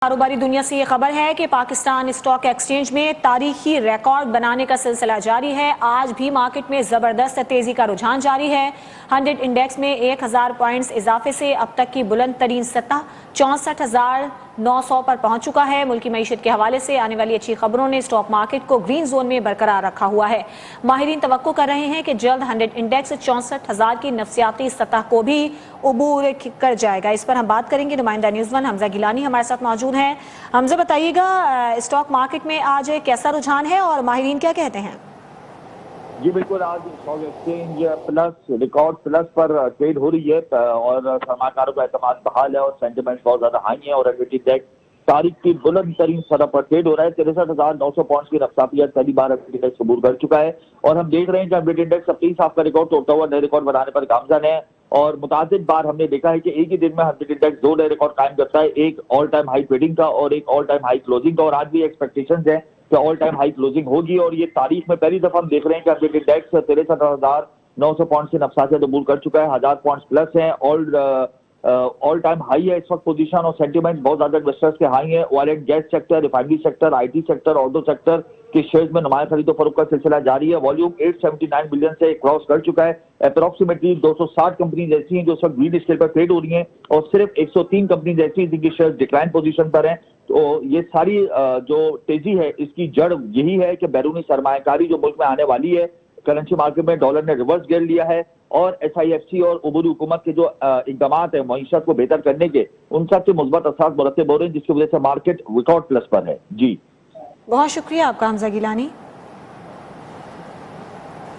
कारोबारी दुनिया से ये खबर है कि पाकिस्तान स्टॉक एक्सचेंज में तारीखी रिकॉर्ड बनाने का सिलसिला जारी है। आज भी मार्केट में जबरदस्त तेजी का रुझान जारी है। 100 इंडेक्स में 1000 पॉइंट्स इजाफे से अब तक की बुलंद तरीन सतह 64,900 पर पहुंच चुका है। मुल्की मईशत के हवाले से आने वाली अच्छी खबरों ने स्टॉक मार्केट को ग्रीन जोन में बरकरार रखा हुआ है। माहिरीन तवक्को कर रहे हैं कि जल्द 100 इंडेक्स 64,000 की नफसियाती सतह को भी उबूर कर जाएगा। इस पर हम बात करेंगे। नुमाइंदा न्यूज़ वन हमजा गिलानी हमारे साथ मौजूद हैं। हमजा, बताइएगा स्टॉक मार्केट में आज कैसा रुझान है और माहिरीन क्या कहते हैं? जी बिल्कुल, आज stock exchange plus record plus पर ट्रेड हो रही है और सरमाकारों का एतमाद बहाल है और सेंटिमेंट बहुत ज्यादा हाई है और एनवीटी इंडेक्स तारीख की बुलंद तरीन सतह पर ट्रेड हो रहा है। 63,900 पॉइंट्स की रफ्तारियत पहली बार एनवीटी इंडेक्स अबूर कर चुका है और हम देख रहे हैं कि एनवीटी इंडेक्स अपनी साफ का रिकॉर्ड तोड़ता हुआ नए रिकॉर्ड बनाने पर गामजन है। और मुतादिद बार हमने देखा है कि एक ही दिन में एनवीटी इंडेक्स दो नए रिकॉर्ड कायम करता है, एक ऑल टाइम हाई ट्रेडिंग का और एक ऑल टाइम हाई क्लोजिंग का। और आज भी एक्सपेक्टेशंस है कि ऑल टाइम हाई क्लोजिंग होगी और ये तारीख में पहली दफा हम देख रहे हैं कि एनवीटी इंडेक्स 63,900 पॉइंट से नफसात अबूर कर चुका है। 1000 पॉइंट्स प्लस है, ऑल टाइम हाई है इस वक्त पोजीशन और सेंटीमेंट बहुत ज्यादा इन्वेस्टर्स के हाई है। Oil and gas sector, refinery sector, IT sector, auto sector के शेयर्स में नुमाया खरीदो फरोख्त का सिलसिला जारी है। वॉल्यूम 879 बिलियन से क्रॉस कर चुका है। अप्रोक्सीमेटली 260 कंपनीज ऐसी हैं जो इस वक्त ग्रीन स्केल पर ट्रेड हो रही हैं और सिर्फ 103 कंपनीज ऐसी हैं जिनके शेयर डिक्लाइन पोजीशन पर हैं। तो ये सारी जो तेजी है इसकी जड़ यही है कि बैरूनी सरमायाकारी जो मुल्क में आने वाली है। करेंसी मार्केट में डॉलर ने रिवर्स गियर लिया है और SIFC और उबूरी हुकूमत के जो इकदाम है मईशत को बेहतर करने के, उन सबसे मुस्बत असर मुरतब हो रहे हैं जिसकी वजह से मार्केट रिकॉर्ड प्लस पर है। जी बहुत शुक्रिया आपका हमजा गिलानी।